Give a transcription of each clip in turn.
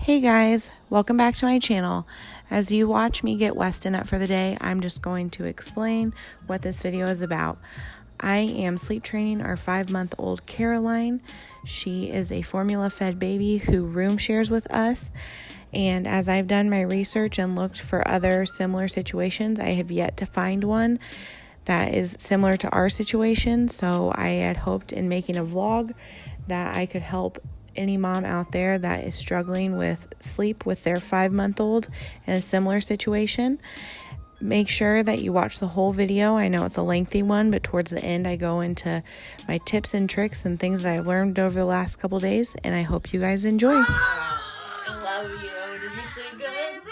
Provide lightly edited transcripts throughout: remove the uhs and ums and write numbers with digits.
Hey guys, welcome back to my channel. As you watch me get Weston up for the day, I'm just going to explain what this video is about. I am sleep training our 5-month-old Caroline. She is a formula-fed baby who room shares with us. And as I've done my research and looked for other similar situations, I have yet to find one that is similar to our situation. So I had hoped in making a vlog that I could help any mom out there that is struggling with sleep with their 5-month-old in a similar situation. Make sure that you watch the whole video. I know it's a lengthy one, but towards the end I go into my tips and tricks and things that I've learned over the last couple days, and I hope you guys enjoy. I love you. Did you sleep good?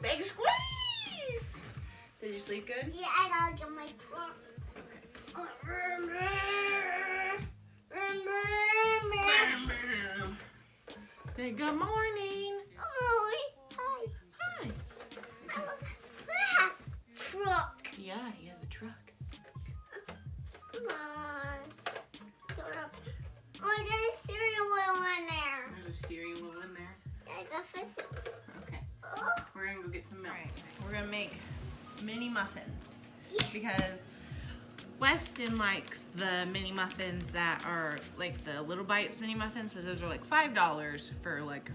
Big squeeze! Did you sleep good? Yeah, I gotta get my truck. Hey, good morning. Oh, hi. Hi. I have truck. Yeah, he has a truck. Come on. Oh, there's a cereal wheel in there. There's a steering wheel in there. I got fist. Okay. Oh. We're gonna go get some milk. We're gonna make mini muffins because Weston likes the mini muffins that are like the Little Bites mini muffins, but those are like $5 for like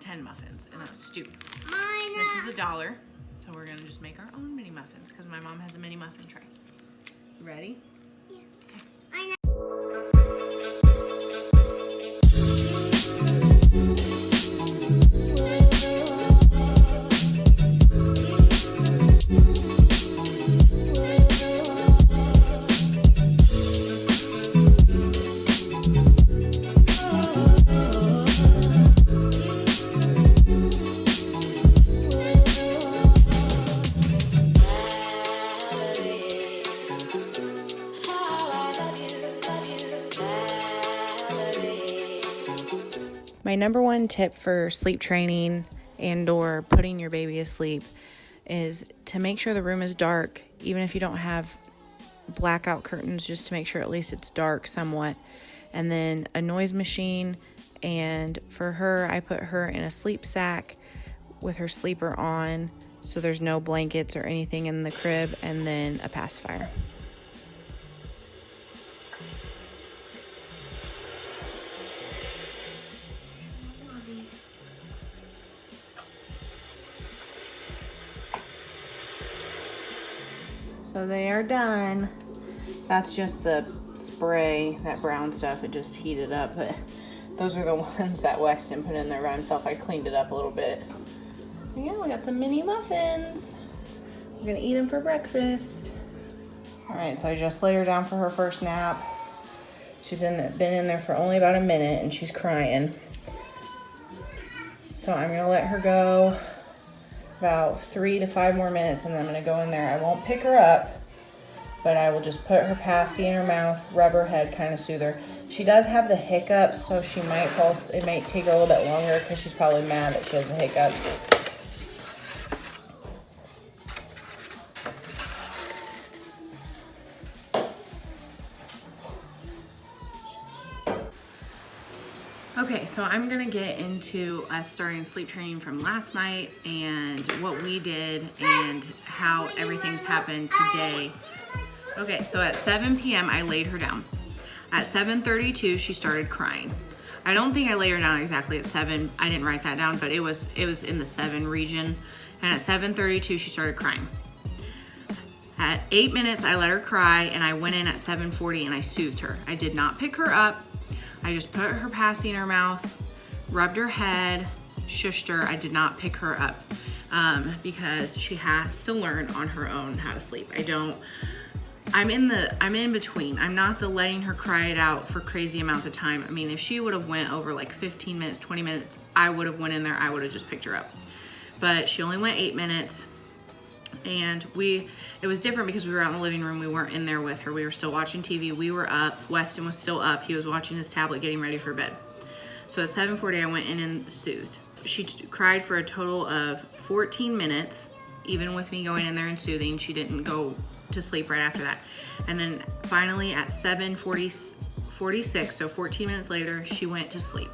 10 muffins, and that's stupid. Mine. This is $1, so we're gonna just make our own mini muffins because my mom has a mini muffin tray. You ready? Yeah. Okay. I know. My number one tip for sleep training and or putting your baby to sleep is to make sure the room is dark, even if you don't have blackout curtains, just to make sure at least it's dark somewhat. And then a noise machine, and for her, I put her in a sleep sack with her sleeper on so there's no blankets or anything in the crib, and then a pacifier. So they are done. That's just the spray, that brown stuff, it just heated up, but those are the ones that Weston put in there by himself. I cleaned it up a little bit. Yeah, we got some mini muffins. We're gonna eat them for breakfast. All right, so I just laid her down for her first nap. She's been in there for only about a minute and she's crying. So I'm gonna let her go about 3 to 5 more minutes, and then I'm gonna go in there. I won't pick her up, but I will just put her passy in her mouth, rub her head, kind of soothe her. She does have the hiccups, so she might fall. It might take her a little bit longer because she's probably mad that she has the hiccups. Okay, so I'm gonna get into us starting sleep training from last night and what we did and how everything's happened today. Okay, so at 7 p.m. I laid her down. At 7:32 she started crying. I don't think I laid her down exactly at 7. I didn't write that down, but it was in the 7 region. And at 7:32 she started crying. At 8 minutes I let her cry, and I went in at 7:40 and I soothed her. I did not pick her up. I just put her passy in her mouth, rubbed her head, shushed her. I did not pick her up because she has to learn on her own how to sleep. I'm in between. I'm not the letting her cry it out for crazy amounts of time. I mean, if she would have went over like 15 minutes, 20 minutes, I would have went in there, I would have just picked her up. But she only went 8 minutes. And it was different because we were out in the living room. We weren't in there with her. We were still watching TV. We were up. Weston was still up. He was watching his tablet, getting ready for bed. So at 7:40, I went in and soothed. She cried for a total of 14 minutes. Even with me going in there and soothing, she didn't go to sleep right after that. And then finally at 7:46, so 14 minutes later, she went to sleep.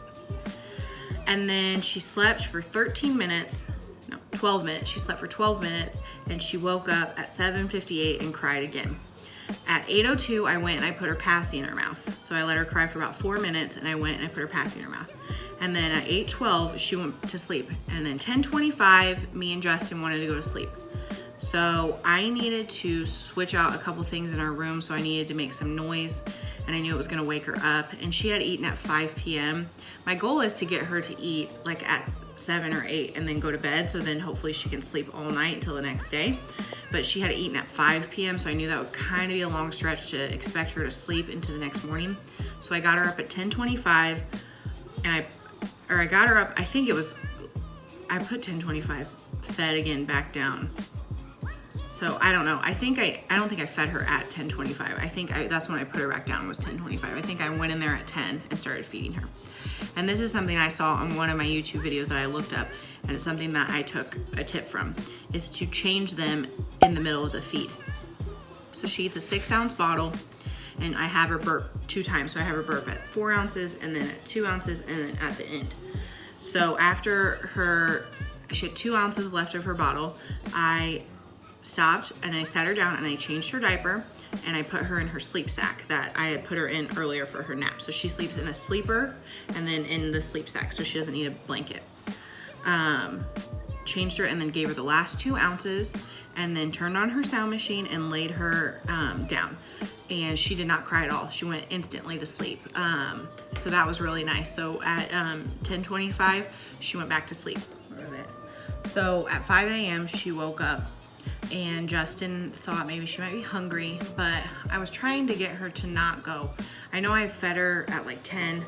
And then she slept for 13 minutes, no, 12 minutes. She slept for 12 minutes and she woke up at 7:58 and cried again. At 8:02, I went and I put her passy in her mouth. So I let her cry for about 4 minutes and I went and I put her passy in her mouth. And then at 8:12, she went to sleep. And then 10:25, me and Justin wanted to go to sleep. So I needed to switch out a couple things in our room. So I needed to make some noise and I knew it was gonna wake her up. And she had eaten at 5 p.m. My goal is to get her to eat like at 7 or 8 and then go to bed. So then hopefully she can sleep all night until the next day. But she had eaten at 5 p.m. So I knew that would kind of be a long stretch to expect her to sleep into the next morning. So I got her up at 10:25 and I got her up, I think it was, I put 10:25, fed again back down. So I don't know. I don't think I fed her at 10:25. I think that's when I put her back down was 10:25. I think I went in there at 10 and started feeding her. And this is something I saw on one of my YouTube videos that I looked up, and it's something that I took a tip from, is to change them in the middle of the feed. So she eats a 6-ounce bottle, and I have her burp 2 times. So I have her burp at 4 ounces, and then at 2 ounces, and then at the end. So after she had 2 ounces left of her bottle, I stopped and I sat her down and I changed her diaper and I put her in her sleep sack that I had put her in earlier for her nap. So she sleeps in a sleeper and then in the sleep sack, so she doesn't need a blanket. Changed her and then gave her the last 2 ounces and then turned on her sound machine and laid her down. And she did not cry at all. She went instantly to sleep. So that was really nice. So at 10:25, she went back to sleep. So at 5 a.m. she woke up and Justin thought maybe she might be hungry, but I was trying to get her to not go. I know I fed her at like 10,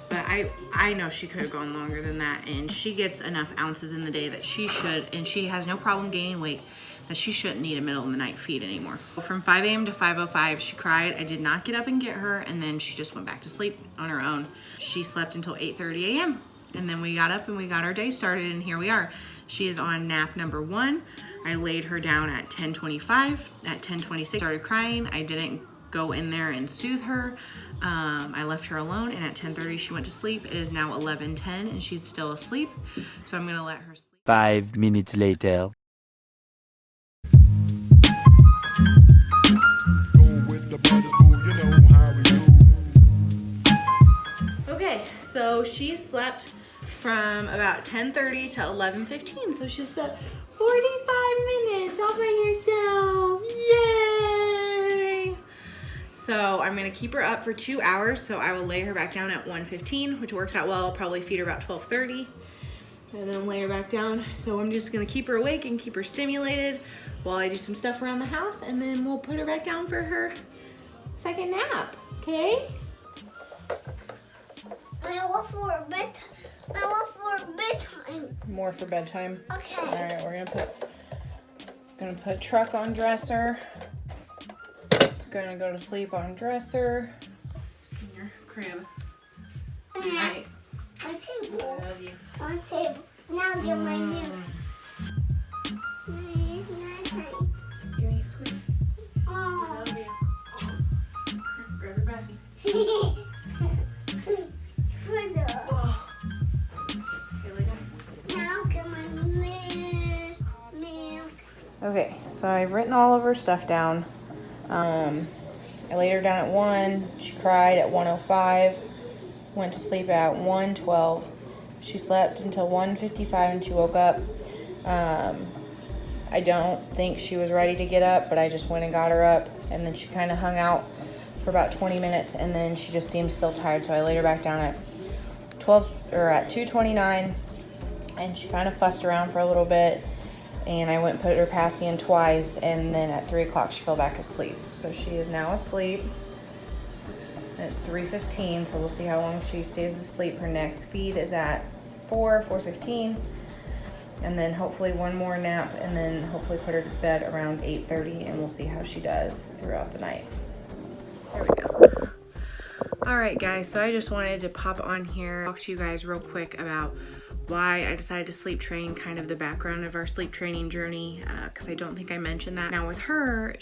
but I know she could have gone longer than that, and she gets enough ounces in the day that she should, and she has no problem gaining weight, that she shouldn't need a middle of the night feed anymore. From 5 a.m. to 5:05, she cried. I did not get up and get her, and then she just went back to sleep on her own. She slept until 8:30 a.m. and then we got up and we got our day started, and here we are. She is on nap number 1. I laid her down at 10:25. At 10:26, started crying. I didn't go in there and soothe her. I left her alone, and at 10:30 she went to sleep. It is now 11:10 and she's still asleep. So I'm gonna let her sleep. 5 minutes later. Okay, so she slept from about 10:30 to 11:15. So she slept 45 minutes all by herself. Yay! So I'm gonna keep her up for 2 hours. So I will lay her back down at 1:15, which works out well. I'll probably feed her about 12:30 and then lay her back down. So I'm just gonna keep her awake and keep her stimulated while I do some stuff around the house, and then we'll put her back down for her second nap, okay? I want for bedtime. I want for bedtime. More for bedtime. Okay. All right, we're gonna put truck on dresser. It's gonna go to sleep on dresser. In your crib. Good night. On I table. love you. On table. Now get my milk. Nighttime. Give me a squeeze. I Oh. love you. Grab your basket. Further. Oh. Okay, lay down. Now get my milk. Okay, so I've written all of her stuff down. I laid her down at 1. She cried at 1:05. Went to sleep at 1:12. She slept until 1:55 and she woke up. I don't think she was ready to get up, but I just went and got her up, and then she kind of hung out for about 20 minutes, and then she just seemed still tired, so I laid her back down at 2:29, and she kind of fussed around for a little bit, and I went and put her passy in twice, and then at 3 o'clock she fell back asleep. So she is now asleep, and it's 3:15, so we'll see how long she stays asleep. Her next feed is at 4:15, and then hopefully one more nap, and then hopefully put her to bed around 8:30, and we'll see how she does throughout the night. There we go. All right, guys, so I just wanted to pop on here, talk to you guys real quick about why I decided to sleep train, kind of the background of our sleep training journey, because I don't think I mentioned that. Now with her,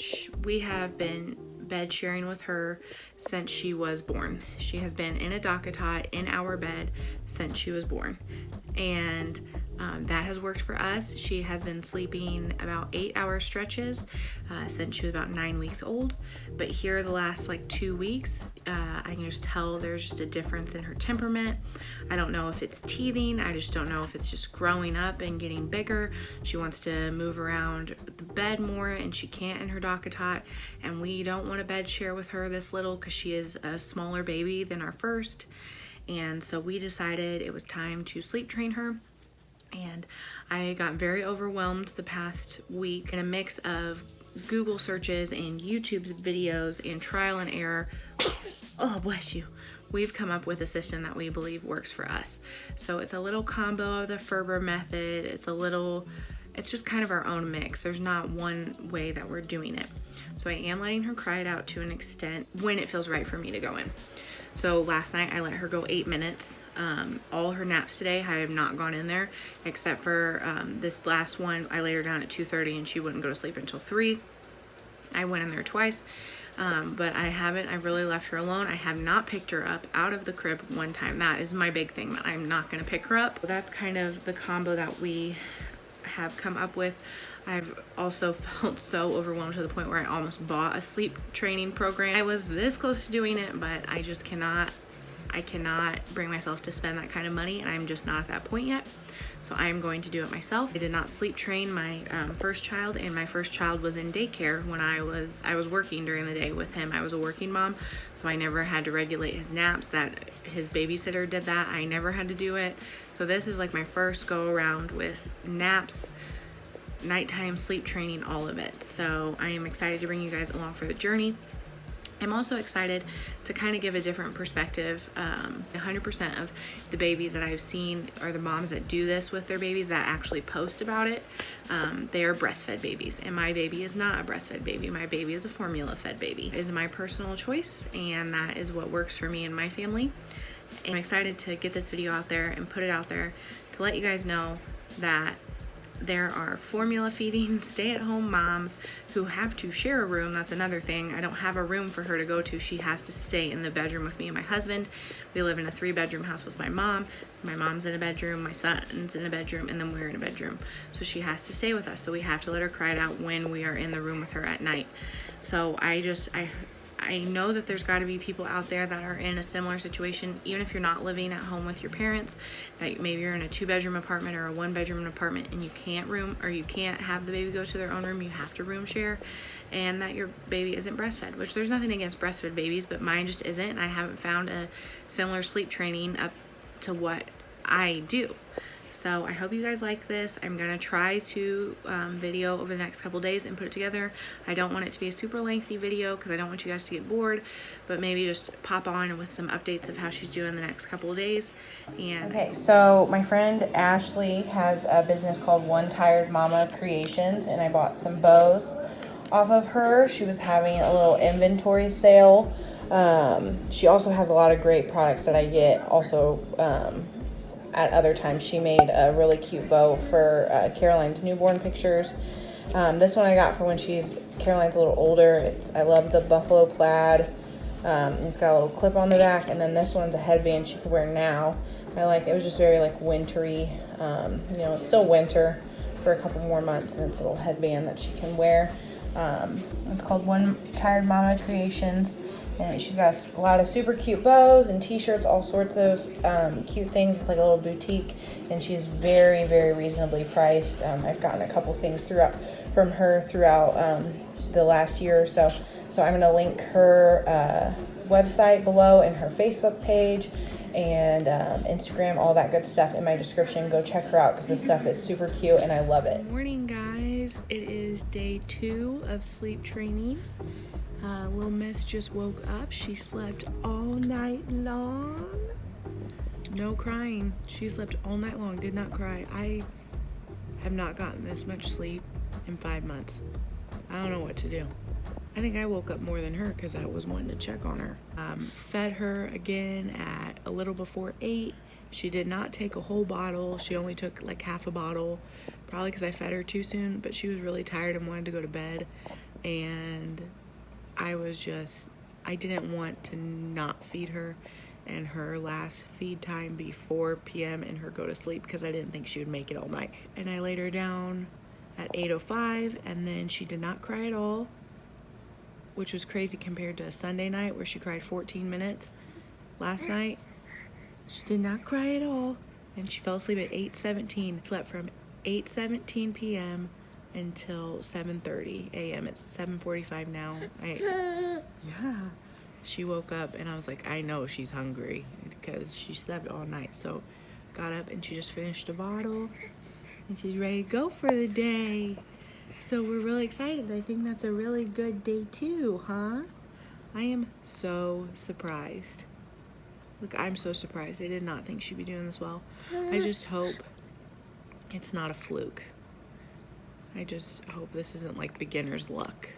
we have been bed sharing with her since she was born. She has been in a DockATot in our bed since she was born. And that has worked for us. She has been sleeping about 8-hour stretches since she was about 9 weeks old. But here the last like 2 weeks, I can just tell there's just a difference in her temperament. I don't know if it's teething. I just don't know if it's just growing up and getting bigger. She wants to move around the bed more and she can't in her DockATot. And we don't want to bed share with her this little because she is a smaller baby than our first. And so we decided it was time to sleep train her. And I got very overwhelmed the past week in a mix of Google searches and YouTube's videos and trial and error. Oh, bless you. We've come up with a system that we believe works for us. So it's a little combo of the Ferber method. It's just kind of our own mix. There's not one way that we're doing it. So I am letting her cry it out to an extent when it feels right for me to go in. So last night I let her go 8 minutes. All her naps today, I have not gone in there except for this last one. I laid her down at 2:30 and she wouldn't go to sleep until 3. I went in there twice, but I really left her alone. I have not picked her up out of the crib one time. That is my big thing, that I'm not gonna pick her up. That's kind of the combo that we have come up with. I've also felt so overwhelmed to the point where I almost bought a sleep training program. I was this close to doing it, but I just cannot bring myself to spend that kind of money, and I'm just not at that point yet. So I am going to do it myself. I did not sleep train my first child, and my first child was in daycare when I was working during the day with him. I was a working mom, so I never had to regulate his naps. That his babysitter did that. I never had to do it. So this is like my first go around with naps, nighttime sleep training, all of it. So I am excited to bring you guys along for the journey. I'm also excited to kind of give a different perspective. 100% of the babies that I've seen, or the moms that do this with their babies that actually post about it, they are breastfed babies, and my baby is not a breastfed baby. My baby is a formula fed baby. It is my personal choice, and that is what works for me and my family. And I'm excited to get this video out there and put it out there to let you guys know that there are formula feeding stay-at-home moms who have to share a room. That's another thing. I don't have a room for her to go to. She has to stay in the bedroom with me and my husband. We live in a 3-bedroom house with my mom. My mom's in a bedroom, my son's in a bedroom, and then we're in a bedroom. So she has to stay with us. So we have to let her cry it out when we are in the room with her at night. So I know that there's got to be people out there that are in a similar situation, even if you're not living at home with your parents, that maybe you're in a 2-bedroom apartment or a 1-bedroom apartment and you can't have the baby go to their own room, you have to room share, and that your baby isn't breastfed, which there's nothing against breastfed babies, but mine just isn't, and I haven't found a similar sleep training up to what I do. So I hope you guys like this. I'm gonna try to video over the next couple days and put it together. I don't want it to be a super lengthy video because I don't want you guys to get bored, but maybe just pop on with some updates of how she's doing the next couple of days. And okay, so my friend Ashley has a business called One Tired Mama Creations, and I bought some bows off of her. She was having a little inventory sale. She also has a lot of great products that I get also at other times. She made a really cute bow for Caroline's newborn pictures. This one I got for when Caroline's a little older. I love the buffalo plaid. It's got a little clip on the back, and then this one's a headband she could wear now. It was just very like wintry. It's still winter for a couple more months, and it's a little headband that she can wear. It's called One Tired Mama Creations. And she's got a lot of super cute bows and t-shirts, all sorts of cute things. It's like a little boutique, and she's very, very reasonably priced. I've gotten a couple things from her throughout the last year or so. So I'm going to link her website below and her Facebook page and Instagram, all that good stuff in my description. Go check her out because this stuff is super cute and I love it. Good morning, guys. It is day 2 of sleep training. Little Miss just woke up. She slept all night long. No crying. She slept all night long, did not cry. I have not gotten this much sleep in 5 months. I don't know what to do. I think I woke up more than her because I was wanting to check on her. Fed her again at a little before 8. She did not take a whole bottle. She only took like half a bottle, probably because I fed her too soon, but she was really tired and wanted to go to bed. And I didn't want to not feed her and her last feed time be 4 p.m. and her go to sleep because I didn't think she would make it all night. And I laid her down at 8:05 and then she did not cry at all, which was crazy compared to a Sunday night where she cried 14 minutes. Last night, she did not cry at all and she fell asleep at 8:17. Slept from 8:17 p.m. until 7:30 a.m. It's 7:45 now. Yeah. She woke up and I was like, I know she's hungry because she slept all night. So got up and she just finished a bottle and she's ready to go for the day. So we're really excited. I think that's a really good day too, huh? I am so surprised. Look, I'm so surprised. I did not think she'd be doing this well. I just hope it's not a fluke. I just hope this isn't like beginner's luck.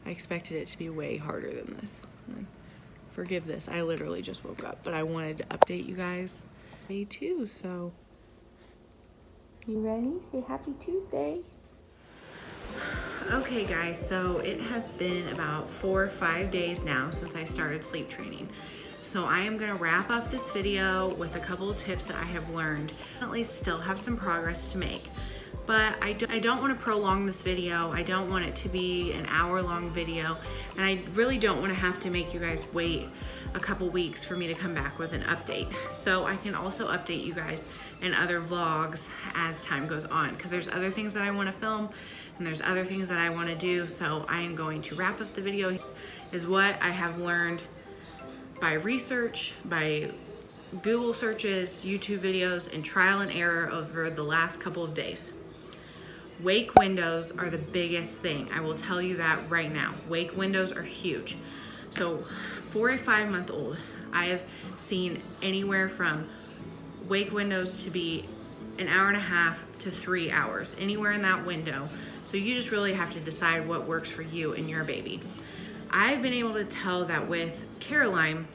I expected it to be way harder than this. Forgive this, I literally just woke up, but I wanted to update you guys. Day 2, so. You ready? Say happy Tuesday. Okay guys, so it has been about 4 or 5 days now since I started sleep training. So I am gonna wrap up this video with a couple of tips that I have learned. Definitely still have some progress to make. But I don't want to prolong this video. I don't want it to be an hour-long video, and I really don't want to have to make you guys wait a couple weeks for me to come back with an update. So I can also update you guys in other vlogs as time goes on, because there's other things that I want to film and there's other things that I want to do. So I am going to wrap up the video. Is what I have learned by research, by Google searches, YouTube videos, and trial and error over the last couple of days. Wake windows are the biggest thing. I will tell you that right now. Wake windows are huge. So for a 5-month-old, I have seen anywhere from wake windows to be an hour and a half to 3 hours, anywhere in that window. So you just really have to decide what works for you and your baby. I've been able to tell that with Caroline,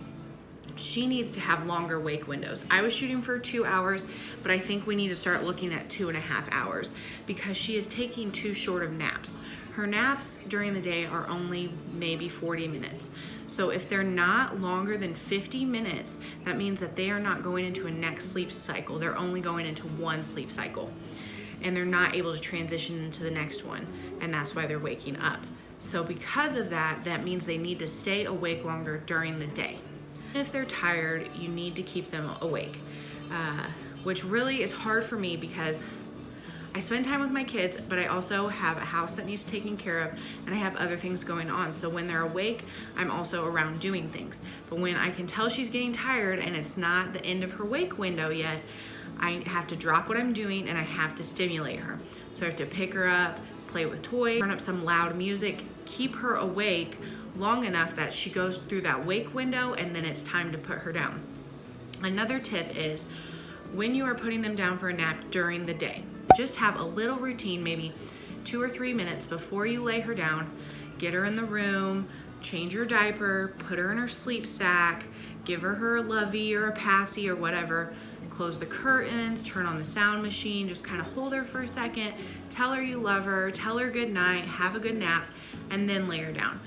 she needs to have longer wake windows. I was shooting for 2 hours, but I think we need to start looking at 2.5 hours because she is taking too short of naps. Her naps during the day are only maybe 40 minutes. So if they're not longer than 50 minutes, that means that they are not going into a next sleep cycle. They're only going into one sleep cycle, and they're not able to transition into the next one, and that's why they're waking up. So because of that, that means they need to stay awake longer during the day. If they're tired, you need to keep them awake, which really is hard for me because I spend time with my kids, but I also have a house that needs taken care of, and I have other things going on. So when they're awake, I'm also around doing things. But when I can tell she's getting tired and it's not the end of her wake window yet, I have to drop what I'm doing and I have to stimulate her. So I have to pick her up, play with toys, turn up some loud music, keep her awake long enough that she goes through that wake window and then it's time to put her down. Another tip is when you are putting them down for a nap during the day, just have a little routine, maybe 2 or 3 minutes before you lay her down. Get her in the room, change her diaper, put her in her sleep sack, give her a lovey or a passy or whatever, close the curtains, turn on the sound machine, just kind of hold her for a second, tell her you love her, tell her good night, have a good nap, and then lay her down.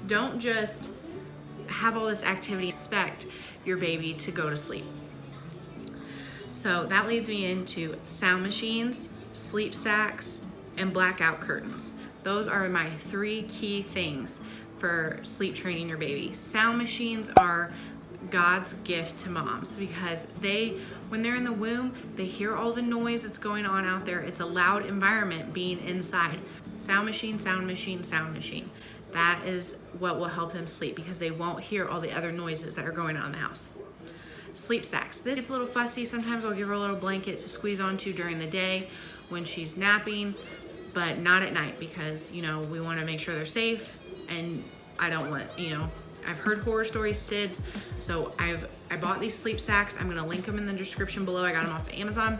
Don't just have all this activity, expect your baby to go to sleep. So that leads me into sound machines, sleep sacks, and blackout curtains. Those are my 3 key things for sleep training your baby. Sound machines are God's gift to moms because when they're in the womb, they hear all the noise that's going on out there. It's a loud environment being inside. Sound machine, sound machine, sound machine. That is what will help them sleep because they won't hear all the other noises that are going on in the house. Sleep sacks. This is a little fussy. Sometimes I'll give her a little blanket to squeeze onto during the day when she's napping, but not at night because, we want to make sure they're safe, and I don't want, I've heard horror stories, SIDS, so I bought these sleep sacks. I'm going to link them in the description below. I got them off of Amazon.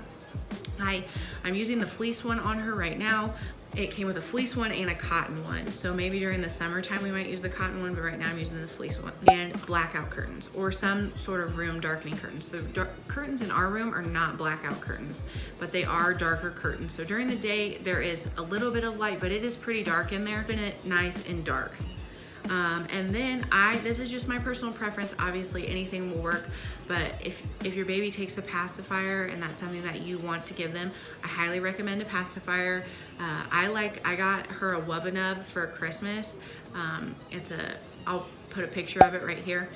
I'm using the fleece one on her right now. It came with a fleece one and a cotton one. So maybe during the summertime we might use the cotton one, but right now I'm using the fleece one. And blackout curtains or some sort of room darkening curtains. The curtains in our room are not blackout curtains, but they are darker curtains. So during the day there is a little bit of light, but it is pretty dark in there. Keeping it nice and dark. And then this is just my personal preference. Obviously anything will work, but if your baby takes a pacifier and that's something that you want to give them, I highly recommend a pacifier. I got her a Wubba Nub for Christmas. I'll put a picture of it right here.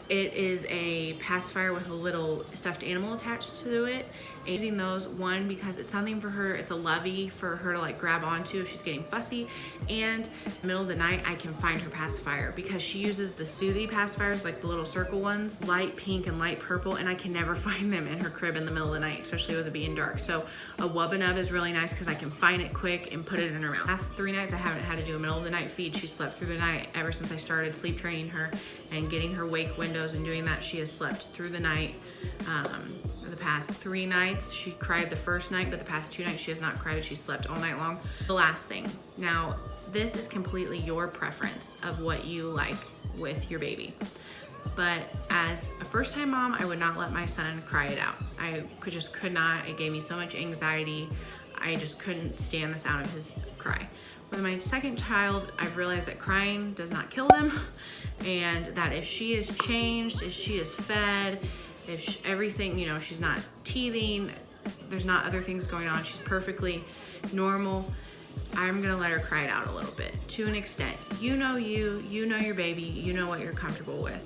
It is a pacifier with a little stuffed animal attached to it. And using those, one, because it's something for her, it's a lovey for her to like grab onto if she's getting fussy. And in the middle of the night, I can find her pacifier because she uses the Soothy pacifiers, like the little circle ones, light pink and light purple, and I can never find them in her crib in the middle of the night, especially with it being dark. So a Wubba Nub is really nice because I can find it quick and put it in her mouth. Last 3 nights, I haven't had to do a middle of the night feed. She slept through the night ever since I started sleep training her and getting her wake windows and doing that. She has slept through the night. The past 3 nights, she cried the first night, but the past 2 nights she has not cried. She slept all night long. The last thing, now this is completely your preference of what you like with your baby. But as a first-time mom, I would not let my son cry it out. I just could not. It gave me so much anxiety. I just couldn't stand the sound of his cry. With my second child, I've realized that crying does not kill them, and that if she is changed, if she is fed, if everything, she's not teething, there's not other things going on, she's perfectly normal, I'm gonna let her cry it out a little bit, to an extent. You know your baby, you know what you're comfortable with.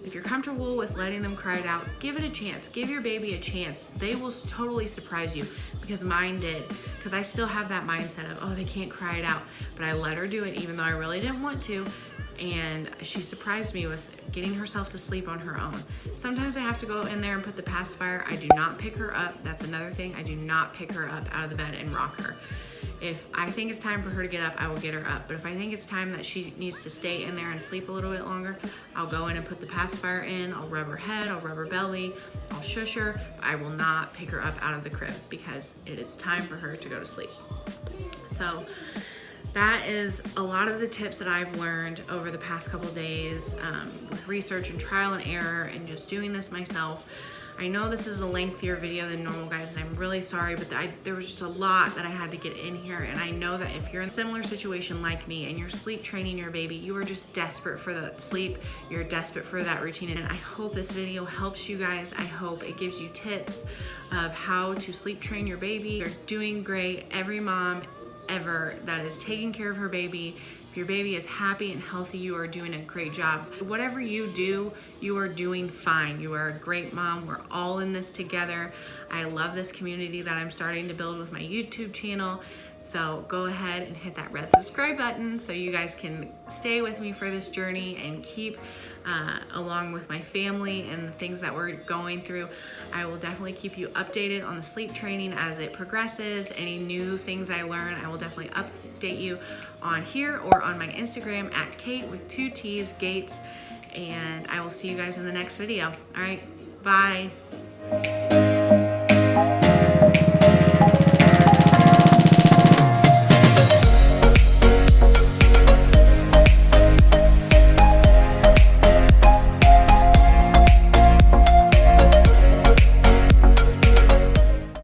If you're comfortable with letting them cry it out, give it a chance. Give your baby a chance. They will totally surprise you, because mine did. Because I still have that mindset of, oh, they can't cry it out. But I let her do it even though I really didn't want to. And she surprised me with getting herself to sleep on her own. Sometimes I have to go in there and put the pacifier. I do not pick her up. That's another thing. I do not pick her up out of the bed and rock her. If I think it's time for her to get up, I will get her up. But if I think it's time that she needs to stay in there and sleep a little bit longer, I'll go in and put the pacifier in. I'll rub her head, I'll rub her belly, I'll shush her. But I will not pick her up out of the crib because it is time for her to go to sleep. So that is a lot of the tips that I've learned over the past couple days with research and trial and error and just doing this myself. I know this is a lengthier video than normal, guys, and I'm really sorry, but there was just a lot that I had to get in here. And I know that if you're in a similar situation like me and you're sleep training your baby, you are just desperate for that sleep, you're desperate for that routine. And I hope this video helps you guys. I hope it gives you tips of how to sleep train your baby. You're doing great. Every mom ever that is taking care of her baby, if your baby is happy and healthy, you are doing a great job. Whatever you do, you are doing fine. You are a great mom. We're all in this together. I love this community that I'm starting to build with my YouTube channel. So go ahead and hit that red subscribe button so you guys can stay with me for this journey and keep along with my family and the things that we're going through. I will definitely keep you updated on the sleep training as it progresses. Any new things I learn, I will definitely update you on here or on my Instagram at Kate with 2 T's Gates. And I will see you guys in the next video. All right, bye.